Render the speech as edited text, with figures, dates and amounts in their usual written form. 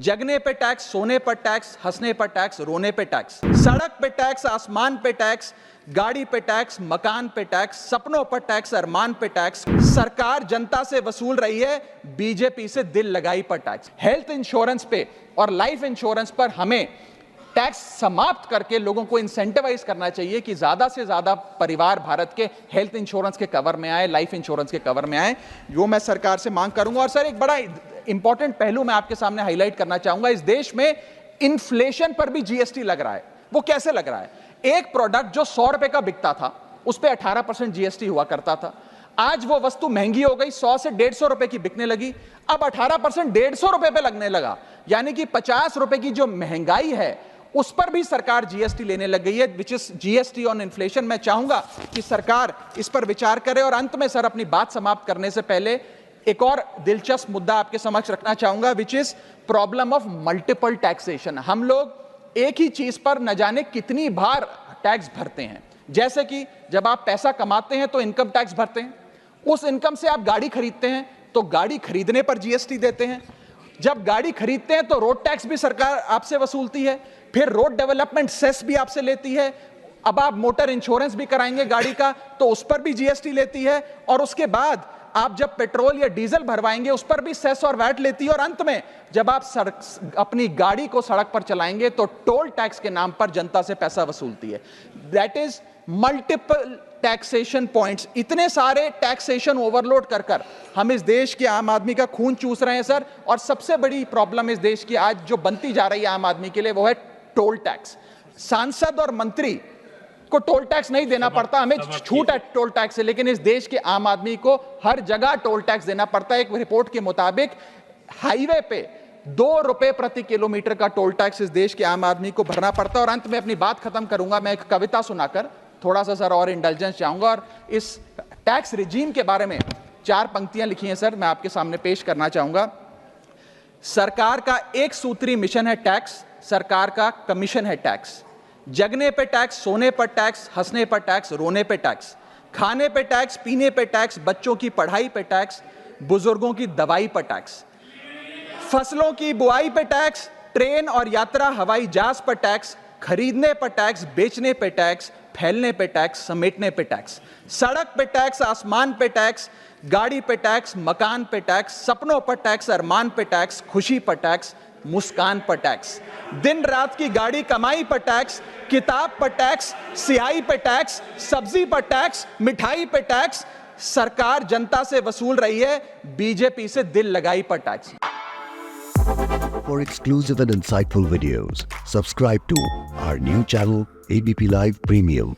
जगने पे टैक्स, सोने पर टैक्स, हंसने पर टैक्स, रोने पे टैक्स, सड़क पे टैक्स, आसमान पे टैक्स, गाड़ी पे टैक्स, मकान पे टैक्स, सपनों पर टैक्स, अरमान पे टैक्स। सरकार जनता से वसूल रही है बीजेपी से दिल लगाई पर टैक्स। हेल्थ इंश्योरेंस पे और लाइफ इंश्योरेंस पर हमें टैक्स समाप्त करके लोगों को इंसेंटिवाइज करना चाहिए कि ज्यादा से ज्यादा परिवार भारत के हेल्थ इंश्योरेंस के कवर में आए, लाइफ इंश्योरेंस के कवर में आए। जो मैं सरकार से मांग करूंगा। और सर, एक बड़ा इंपॉर्टेंट पहलू मैं आपके सामने हाईलाइट करना चाहूंगा। इस देश में इन्फ्लेशन पर भी जीएसटी लग रहा है। वो कैसे लग रहा है? एक प्रोडक्ट जो 100 रुपए का बिकता था उस पर 18% जीएसटी हुआ करता था। आज वो वस्तु महंगी हो गई, 100 से 150 रुपए की बिकने लगी, अब 18% 150 रुपए पे लगने लगा। यानी कि 50 रुपए की जो महंगाई है उस पर भी सरकार जीएसटी लेने लग गई है, which is GST on inflation. मैं चाहूंगा कि सरकार इस पर विचार करे। और अंत में सर, अपनी बात समाप्त करने से पहले एक और दिलचस्प मुद्दा आपके समक्ष रखना चाहूंगा, which is problem of multiple taxation. हम लोग एक ही चीज पर न जाने कितनी बार टैक्स भरते हैं। जैसे कि जब आप पैसा कमाते हैं तो इनकम टैक्स भरते हैं, उस इनकम से आप गाड़ी खरीदते हैं तो गाड़ी खरीदने पर जीएसटी देते हैं, जब गाड़ी खरीदते हैं तो रोड टैक्स भी सरकार आपसे वसूलती है, फिर रोड डेवलपमेंट सेस भी आपसे लेती है, अब आप मोटर इंश्योरेंस भी कराएंगे गाड़ी का तो उस पर भी जीएसटी लेती है, और उसके बाद आप जब पेट्रोल या डीजल भरवाएंगे उस पर भी सेस और वैट लेती है, और अंत में जब आप अपनी गाड़ी को सड़क पर चलाएंगे तो टोल टैक्स के नाम पर जनता से पैसा वसूलती है। That is multiple taxation points. इतने सारे टैक्सेशन ओवरलोड कर कर हम इस देश के आम आदमी का खून चूस रहे हैं सर। और सबसे बड़ी प्रॉब्लम इस देश की आज जो बनती जा रही है आम आदमी के लिए, वो है टोल टैक्स। सांसद और मंत्री को टोल टैक्स नहीं देना पड़ता, हमें छूट है टोल टैक्स से, लेकिन इस देश के आम आदमी को हर जगह टोल टैक्स देना पड़ता है। एक रिपोर्ट के मुताबिक हाईवे पे 2 रुपए प्रति किलोमीटर का टोल टैक्स इस देश के आम आदमी को भरना पड़ता है। और अंत में अपनी बात खत्म करूंगा मैं एक कविता सुनाकर, थोड़ा सा सर और इंटेलिजेंस चाहूंगा। और इस टैक्स रिजीम के बारे में 4 पंक्तियां लिखी हैं सर, मैं आपके सामने पेश करना चाहूंगा। सरकार का एक सूत्री मिशन है टैक्स, सरकार का कमीशन है टैक्स। जगने पे टैक्स, सोने पर टैक्स, हंसने पर टैक्स, रोने पे टैक्स, खाने पे टैक्स, पीने पे टैक्स, बच्चों की पढ़ाई पे टैक्स, बुजुर्गों की दवाई पर टैक्स, फसलों की बुआई पे टैक्स, ट्रेन और यात्रा हवाई जहाज पर टैक्स, खरीदने पर टैक्स, बेचने पे टैक्स, फैलने पे टैक्स, समेटने पे टैक्स, सड़क पे टैक्स, आसमान पे टैक्स, गाड़ी पे टैक्स, मकान पे टैक्स, सपनों पर टैक्स, अरमान पे टैक्स, खुशी पर टैक्स, मुस्कान पर टैक्स, दिन रात की गाड़ी कमाई पर टैक्स, किताब पर टैक्स, सियाही पर टैक्स, सब्जी पर टैक्स, मिठाई पर टैक्स। सरकार जनता से वसूल रही है बीजेपी से दिल लगाई पर tax. For exclusive and insightful videos, subscribe to our new channel ABP Live Premium.